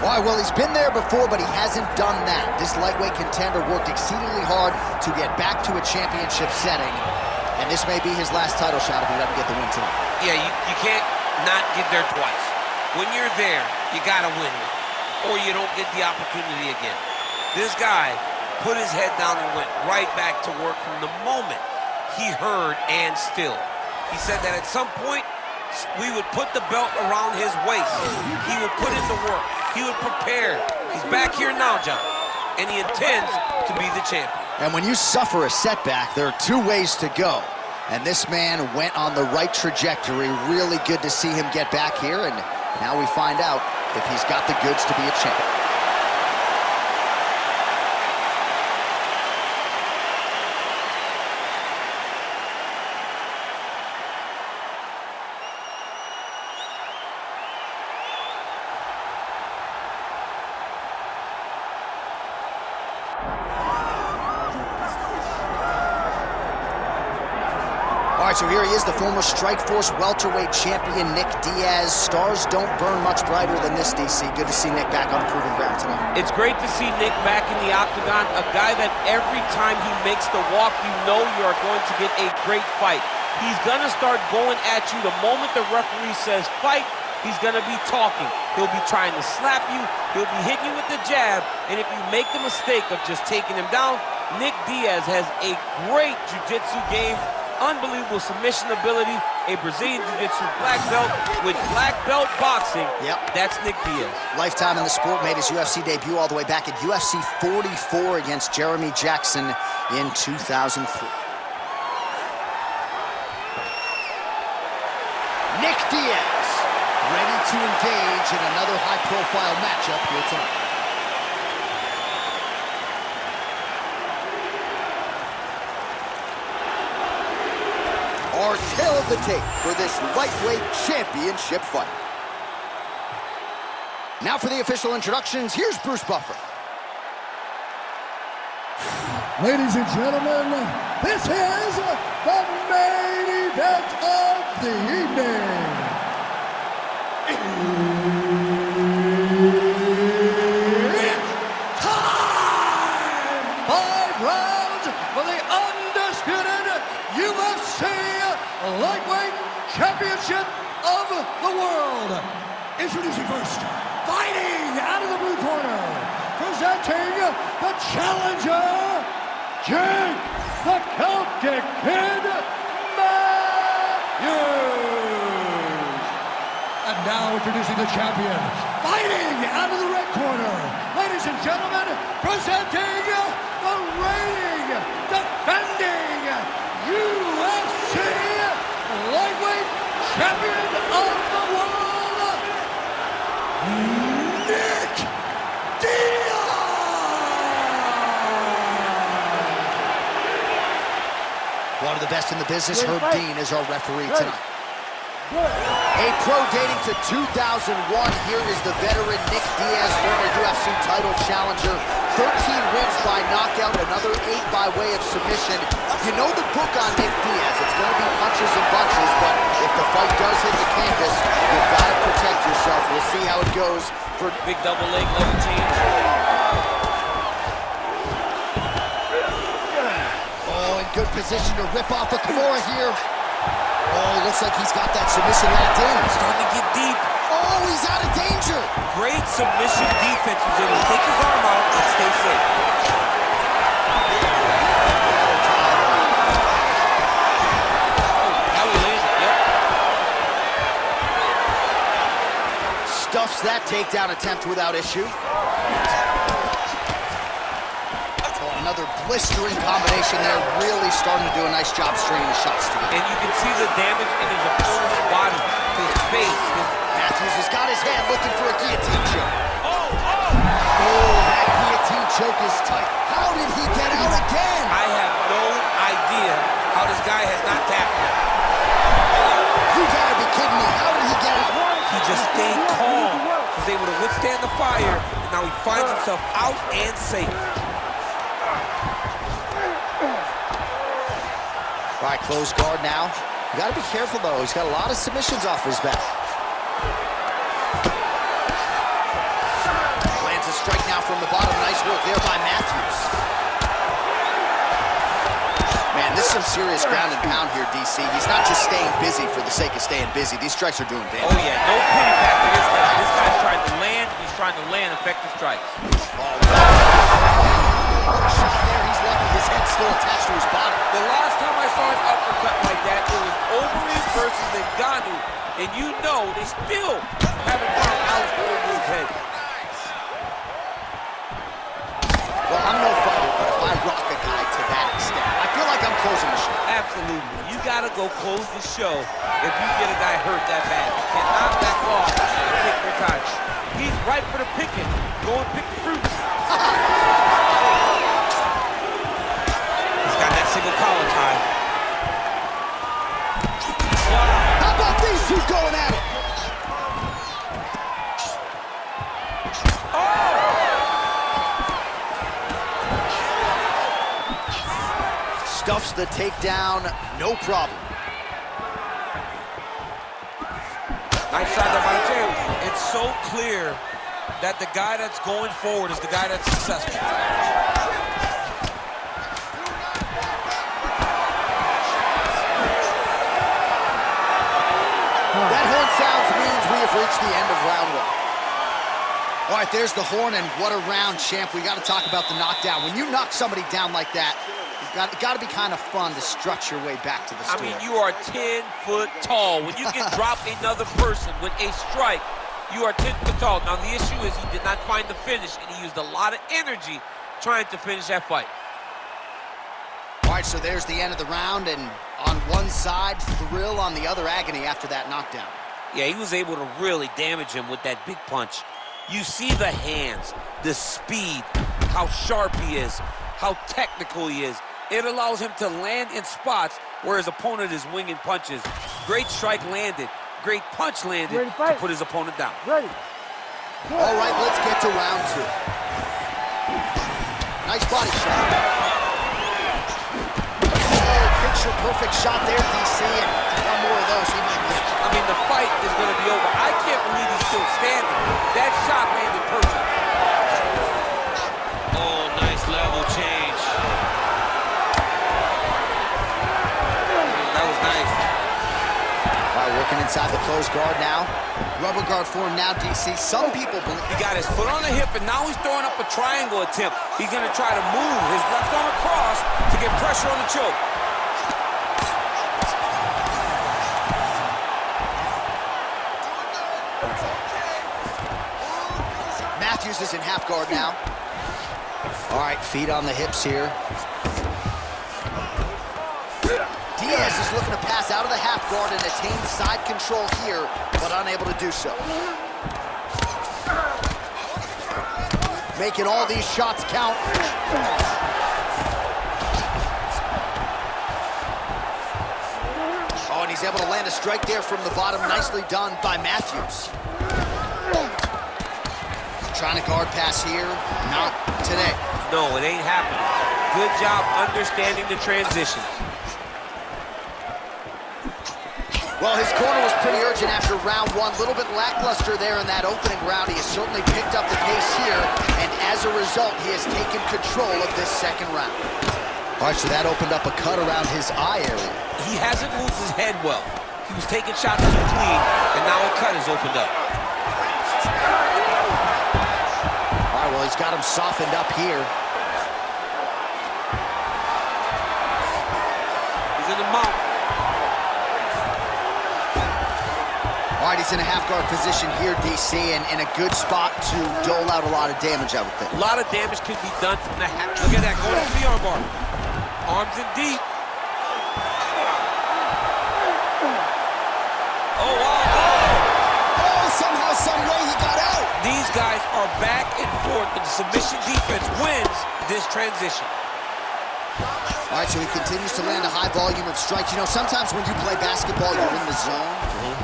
All right, well, he's been there before, but he hasn't done that. This lightweight contender worked exceedingly hard to get back to a championship setting, and this may be his last title shot if he doesn't get the win tonight. Yeah, you can't not get there twice. When you're there, you gotta win it, or you don't get the opportunity again. This guy put his head down and went right back to work from the moment he heard and still. He said that at some point, we would put the belt around his waist. He would put in the work. He would prepare. He's back here now, John, and he intends to be the champion. And when you suffer a setback, there are two ways to go. And this man went on the right trajectory. Really good to see him get back here, and now we find out if he's got the goods to be a champion. All right, so here he is, the former Strikeforce welterweight champion, Nick Diaz. Stars don't burn much brighter than this, DC. Good to see Nick back on the proving ground tonight. It's great to see Nick back in the octagon, a guy that every time he makes the walk, you know you are going to get a great fight. He's going to start going at you the moment the referee says fight. He's going to be talking. He'll be trying to slap you. He'll be hitting you with the jab. And if you make the mistake of just taking him down, Nick Diaz has a great jiu-jitsu game. Unbelievable submission ability, a Brazilian Jiu-Jitsu black belt with black belt boxing. Yep. That's Nick Diaz. Lifetime in the sport, made his UFC debut all the way back at UFC 44 against Jeremy Jackson in 2003. Nick Diaz, ready to engage in another high-profile matchup here tonight. Our tail of the tape for this lightweight championship fight. Now for the official introductions, here's Bruce Buffer. Ladies and gentlemen, this is the main event of the evening. It's time! 5 rounds for the undisputed UFC Lightweight Championship of the World. Introducing first, fighting out of the blue corner, presenting the challenger, Jake the Celtic Kid Matthews. And now introducing the champion, fighting out of the red corner, ladies and gentlemen, presenting the reigning, defending UFC Lightweight Champion of the World, Nick Diaz! One of the best in the business, Herb Dean, is our referee tonight. A pro dating to 2001, here is the veteran Nick Diaz, former UFC title challenger. 13 wins by knockout, another 8 by way of submission. You know the book on Nick Diaz. It's going to be punches and bunches, but if the fight does hit the canvas, you've got to protect yourself. We'll see how it goes for Big double leg level change. Oh, in good position to rip off a Kimura here. Oh, looks like he's got that submission locked in. Starting to get deep. Oh, he's out of danger. Great submission defense. He's able to take his arm out and stay safe. Now he landed, yep. Stuffs that takedown attempt without issue. Another blistering combination there, really starting to do a nice job stringing the shots together. And you can see the damage in his opponent's body, his face. Matthews has got his hand looking for a guillotine choke. Oh! That guillotine choke is tight. How did he get out again? I have no idea how this guy has not tapped him. You gotta be kidding me. How did he get out? He just stayed calm. He was able to withstand the fire, and now he finds himself out and safe. All right, close guard now. You gotta be careful, though. He's got a lot of submissions off his back. footwork there by Matthews. Man, this is some serious ground and pound here, DC. He's not just staying busy for the sake of staying busy. These strikes are doing damage. Oh, yeah, no pity back for this guy. This guy's trying to land. He's trying to land effective strikes. Oh, shot there. He's lucky his head's still attached to his body. The last time I saw an uppercut like that, it was Overeem versus Ngannou. And you know they still haven't found Alex Overeem's head. Well, I'm no fighter, but if I rock a guy to that extent, I feel like I'm closing the show. Absolutely. You got to go close the show if you get a guy hurt that bad. You cannot back off and take your time. He's ripe for the picking. Go and pick the fruits. He's got that single collar tie. How about these two going at it? Stuffs the takedown, no problem. Nice shot there by James. It's so clear that the guy that's going forward is the guy that's successful. That horn sounds means we have reached the end of round one. All right, there's the horn, and what a round, champ. We got to talk about the knockdown. When you knock somebody down like that, it's got to be kind of fun to strut your way back to the store. I mean, you are 10 foot tall. When you can drop another person with a strike, you are 10 foot tall. Now, the issue is he did not find the finish, and he used a lot of energy trying to finish that fight. All right, so there's the end of the round, and on one side, thrill, on the other, agony after that knockdown. Yeah, he was able to really damage him with that big punch. You see the hands, the speed, how sharp he is, how technical he is. It allows him to land in spots where his opponent is winging punches. Great strike landed, great punch landed to put his opponent down. Ready. All right, let's get to round two. Nice body shot. Oh, picture-perfect shot there, DC, and one more of those, he might win. I mean, the fight is going to be over. I can't believe he's still standing. That shot landed perfect. Oh, nice level change. That was nice. All right, working inside the closed guard now. Rubber guard for him now, DC. Some people believe... He got his foot on the hip, and now he's throwing up a triangle attempt. He's going to try to move his left arm across to get pressure on the choke. Matthews is in half guard now. All right, feet on the hips here. Diaz is looking to pass out of the half guard and attain side control here, but unable to do so. Making all these shots count. Oh, and he's able to land a strike there from the bottom. Nicely done by Matthews. Trying to guard pass here. Not today. No, it ain't happening. Good job understanding the transitions. Well, his corner was pretty urgent after round one. A little bit lackluster there in that opening round. He has certainly picked up the pace here, and as a result, he has taken control of this second round. All right, so that opened up a cut around his eye area. He hasn't moved his head well. He was taking shots too clean, and now a cut has opened up. All right, well, he's got him softened up here. He's in the mount. All right, he's in a half-guard position here, DC, and in a good spot to dole out a lot of damage, I would think. A lot of damage can be done from the half. Look at that, going to the armbar. Arms in deep. Oh, wow. Oh, somehow, some way he got out. These guys are back and forth, but the submission defense wins this transition. All right, so he continues to land a high volume of strikes. You know, sometimes when you play basketball, you're in the zone.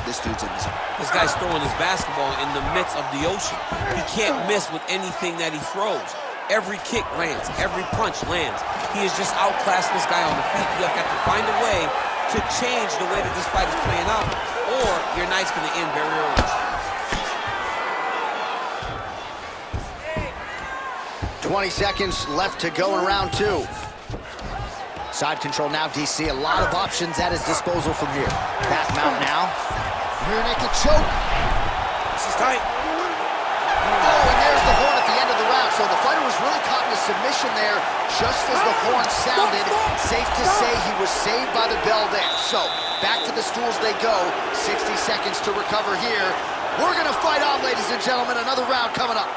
This dude's in the zone. This guy's throwing his basketball in the midst of the ocean. He can't miss with anything that he throws. Every kick lands. Every punch lands. He is just outclassing this guy on the feet. You have got to find a way to change the way that this fight is playing out, or your night's going to end very early. 20 seconds left to go in round 2. Side control now, DC. A lot of options at his disposal from here. Back mount now. Rear naked choke. This is tight. Oh, and there's the horn at the end of the round. So the fighter was really caught in a submission there just as the horn sounded. Safe to say he was saved by the bell there. So back to the stools they go. 60 seconds to recover here. We're going to fight on, ladies and gentlemen. Another round coming up.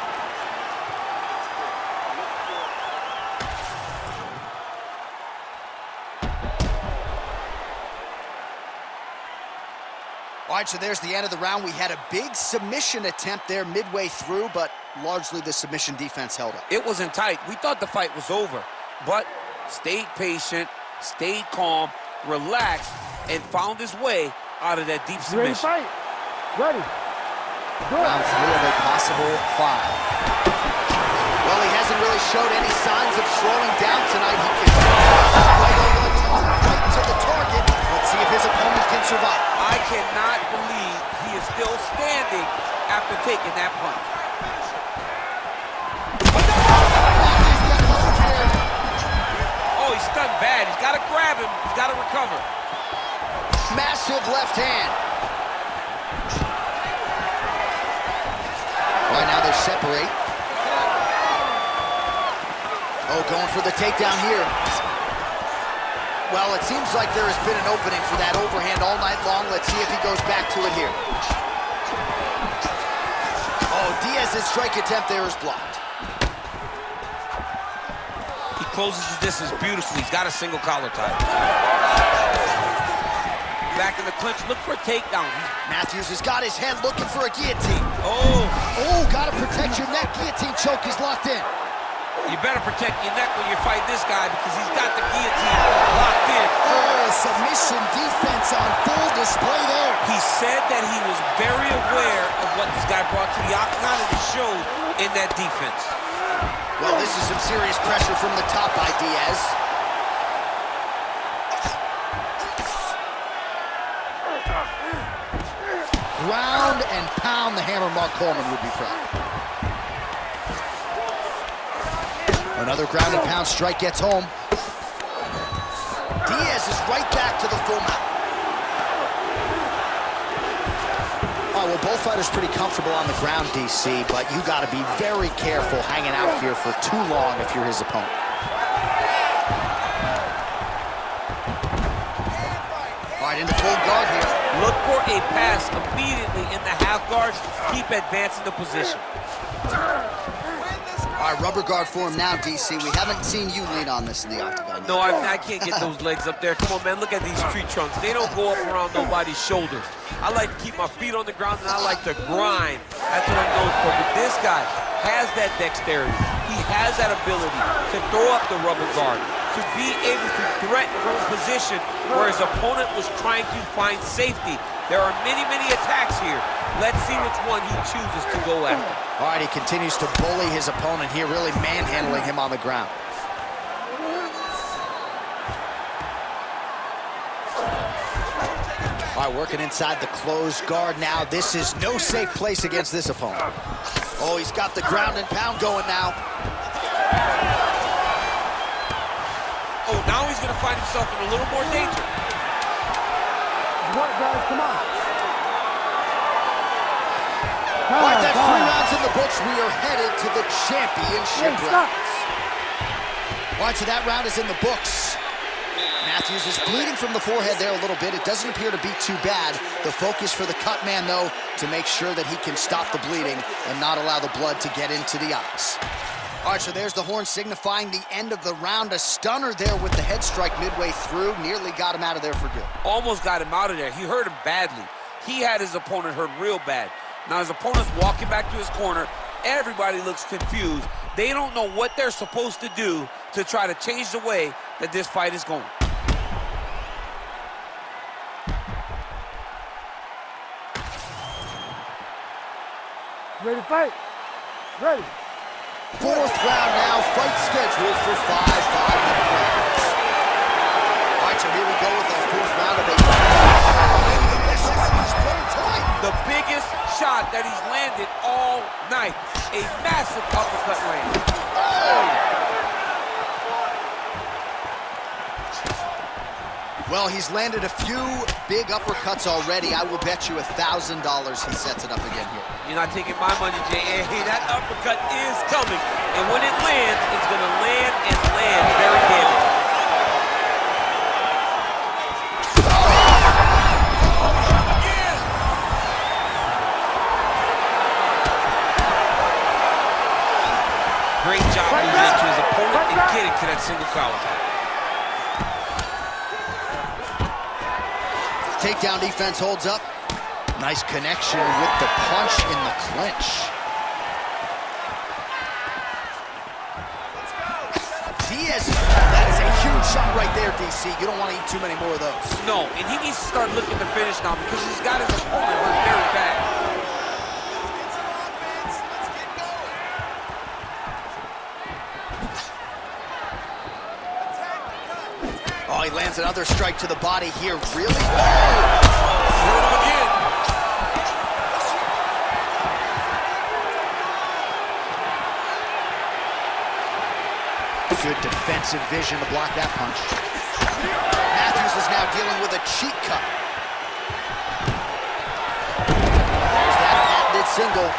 All right, so there's the end of the round. We had a big submission attempt there midway through, but largely the submission defense held up. It wasn't tight. We thought the fight was over, but stayed patient, stayed calm, relaxed, and found his way out of that deep submission. Ready to fight? Ready. Good. Round 3 of a possible 5. Well, he hasn't really showed any signs of slowing down tonight. He can right over the top, right to the target. Let's see if his opponent can survive. I cannot believe he is still standing after taking that punch. Oh, he's stunned bad. He's got to grab him. He's got to recover. Massive left hand. Right now they separate. Oh, going for the takedown here. Well, it seems like there has been an opening for that overhand all night long. Let's see if he goes back to it here. Oh, Diaz's strike attempt there is blocked. He closes the distance beautifully. He's got a single collar tie. Back in the clinch, look for a takedown. Matthews has got his head looking for a guillotine. Oh, Gotta protect your neck. Guillotine choke is locked in. you better protect your neck when you fight this guy because he's got the guillotine locked in. Oh, submission defense on full display there. He said that he was very aware of what this guy brought to the octagon, and it showed in that defense. Well, this is some serious pressure from the top by Diaz. Ground and pound, the hammer Mark Coleman would be proud. Another ground and pound strike gets home. Diaz is right back to the full mount. All right, well, both fighters pretty comfortable on the ground, DC, but you got to be very careful hanging out here for too long if you're his opponent. All right, into full guard here. Look for a pass immediately in the half guard. Keep advancing the position. All right, rubber guard for him now, DC. We haven't seen you lean on this in the octagon yet. No, I can't get those legs up there. Come on, man, look at these tree trunks. They don't go up around nobody's shoulders. I like to keep my feet on the ground, and I like to grind. That's what I'm known for. But this guy has that dexterity. He has that ability to throw up the rubber guard, to be able to threaten from a position where his opponent was trying to find safety. There are many, many attacks here. Let's see which one he chooses to go after. All right, he continues to bully his opponent here, really manhandling him on the ground. All right, working inside the closed guard now. This is no safe place against this opponent. Oh, he's got the ground and pound going now. Oh, now he's going to find himself in a little more danger. What, guys? Come on. All right, that's 3 rounds in the books. We are headed to the championship rounds. All right, so that round is in the books. Matthews is bleeding from the forehead there a little bit. It doesn't appear to be too bad. The focus for the cut man, though, to make sure that he can stop the bleeding and not allow the blood to get into the eyes. All right, so there's the horn signifying the end of the round. A stunner there with the head strike midway through. Nearly got him out of there for good. Almost got him out of there. He hurt him badly. He had his opponent hurt real bad. Now his opponent's walking back to his corner. Everybody looks confused. They don't know what they're supposed to do to try to change the way that this fight is going. Ready to fight? Ready. 4th round now, fight scheduled for 5 5-minute rounds. All right, so here we go with our 4th round of a... This is very tight. The biggest shot that he's landed all night. A massive uppercut land. Well, he's landed a few big uppercuts already. I will bet you $1,000 he sets it up again here. You're not taking my money, Jay. Hey, that uppercut is coming. And when it lands, it's going to land and land very damaging. Great job moving into his opponent and getting to that single collar. Takedown defense holds up. Nice connection with the punch in the clinch. Diaz, that is a huge shot right there, DC. You don't want to eat too many more of those. No, and he needs to start looking to finish now because he's got his opponent hurt very bad. Oh, he lands another strike to the body here. Really? Hurt him again. Good defensive vision to block that punch. Matthews is now dealing with a cheek cut. There's that patented single.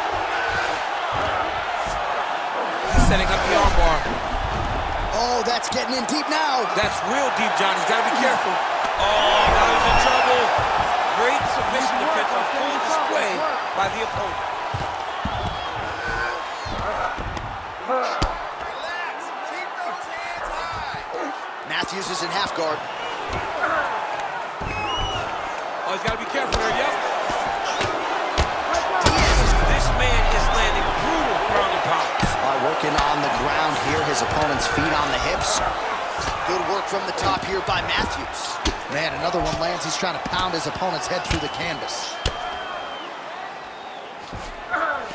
He's setting up the armbar. Oh, that's getting in deep now. That's real deep, John. He's got to be careful. Oh, now he's in trouble. Great submission defense on full display by the opponent. Matthews is in half guard. Oh, he's got to be careful there, yep. This man is landing brutal ground and pound. Working on the ground here, his opponent's feet on the hips. Good work from the top here by Matthews. Man, another one lands. He's trying to pound his opponent's head through the canvas.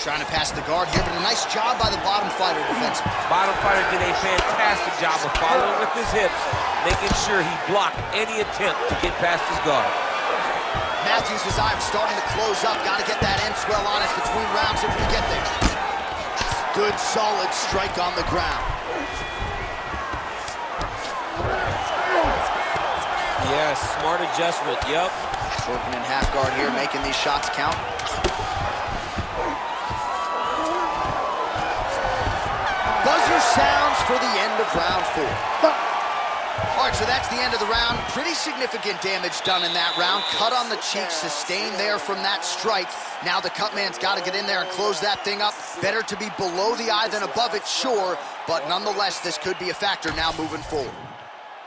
Trying to pass the guard here, but a nice job by the bottom fighter defensively. Bottom fighter did a fantastic job of following with his hips, making sure he blocked any attempt to get past his guard. Matthews' eye starting to close up. Got to get that end swell on it between rounds if we get there. Good, solid strike on the ground. Yes, smart adjustment, yep. Working in half guard here, making these shots count. Buzzer sounds for the end of round 4. All right, so that's the end of the round. Pretty significant damage done in that round. Cut on the cheek, sustained there from that strike. Now the cut man's got to get in there and close that thing up. Better to be below the eye than above it, sure. But nonetheless, this could be a factor now moving forward.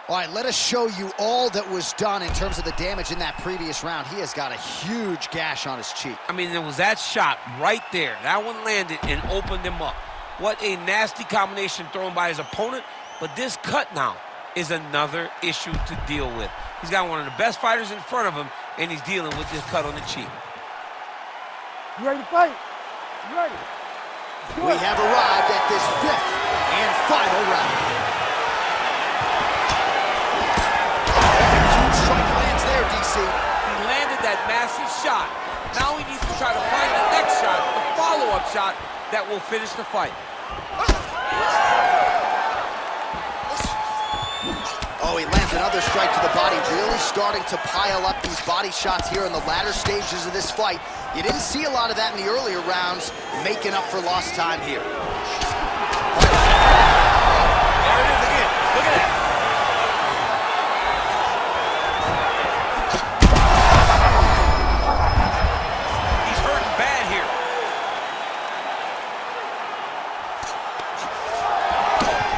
All right, let us show you all that was done in terms of the damage in that previous round. He has got a huge gash on his cheek. I mean, there was that shot right there. That one landed and opened him up. What a nasty combination thrown by his opponent. But this cut now is another issue to deal with. He's got one of the best fighters in front of him, and he's dealing with this cut on the cheek. You ready to fight? You ready? We have arrived at this 5th and final round. Huge strike lands there, DC. He landed that massive shot. Now he needs to try to find the next shot, the follow-up shot that will finish the fight. Oh, he lands another strike to the body, really starting to pile up these body shots here in the latter stages of this fight. You didn't see a lot of that in the earlier rounds, making up for lost time here. There it is again. Look at that. He's hurting bad here.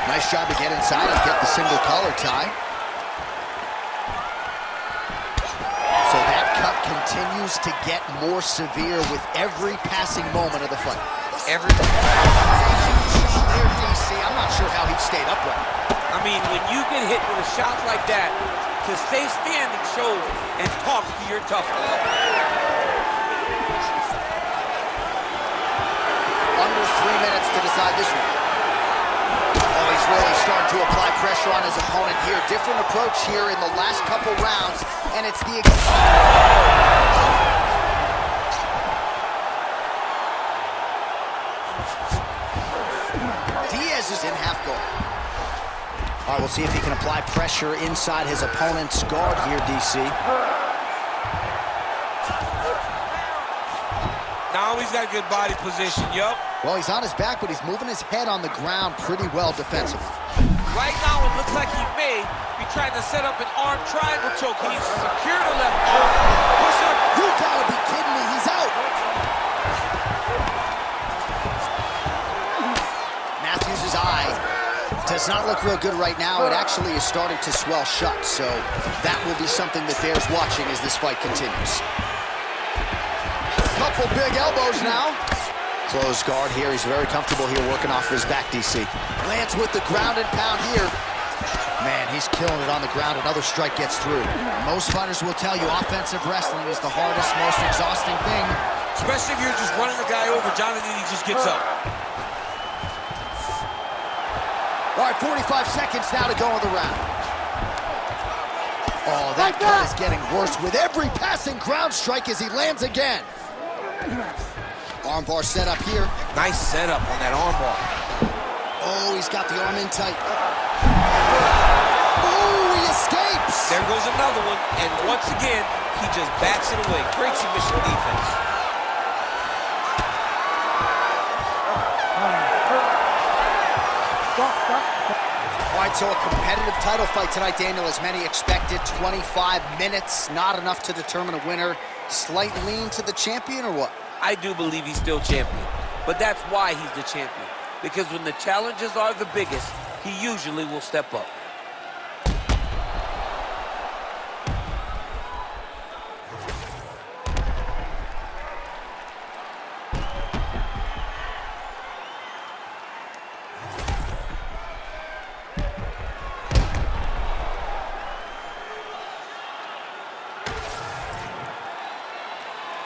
Nice job to get inside and get the single collar tie. So that cut continues to get more severe with every passing moment of the fight. Every Shot there, DC. I'm not sure how he stayed upright. I mean, when you get hit with a shot like that, to stay standing shows and talks to your toughness. Under 3 minutes to decide this one. Oh, he's really starting to apply pressure on his opponent here. Different approach here in the last couple rounds, and it's the Diaz is in half guard. All right, we'll see if he can apply pressure inside his opponent's guard here, DC. Now he's got good body position, yup. Well, he's on his back, but he's moving his head on the ground pretty well defensively. Right now, it looks like he may be trying to set up an arm triangle choke. He needs to secure the left arm. Push up. You gotta be kidding me, he's out. Matthews' eye does not look real good right now. It actually is starting to swell shut, so that will be something that bears watching as this fight continues. Couple big elbows now. Close guard here. He's very comfortable here working off of his back, DC. Lands with the ground and pound here. Man, he's killing it on the ground. Another strike gets through. Most fighters will tell you offensive wrestling is the hardest, most exhausting thing. Especially if you're just running the guy over. Jonathan, he just gets up. All right, 45 seconds now to go in the round. Oh, that cut is getting worse with every passing ground strike as he lands again. Armbar set up here. Nice setup on that armbar. Oh, he's got the arm in tight. Oh, he escapes. There goes another one, and once again, he just backs it away. Great submission defense. All right, so a competitive title fight tonight, Daniel, as many expected. 25 minutes, not enough to determine a winner. Slight lean to the champion, or what? I do believe he's still champion, but that's why he's the champion. Because when the challenges are the biggest, he usually will step up.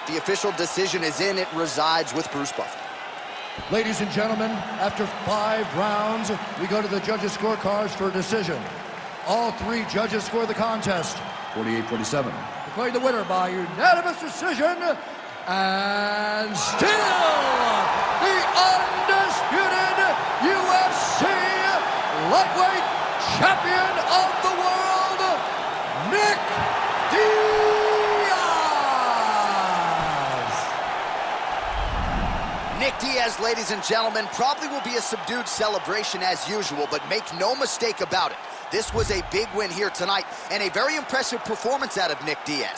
The official decision is in. It resides with Bruce Buffer. Ladies and gentlemen, after 5 rounds, we go to the judges' scorecards for a decision. All 3 judges score the contest 48-47. Declaring the winner by unanimous decision, and still the undisputed UFC lightweight champion of the world, Nick Diaz. Nick Diaz, ladies and gentlemen, probably will be a subdued celebration as usual, but make no mistake about it. This was a big win here tonight and a very impressive performance out of Nick Diaz.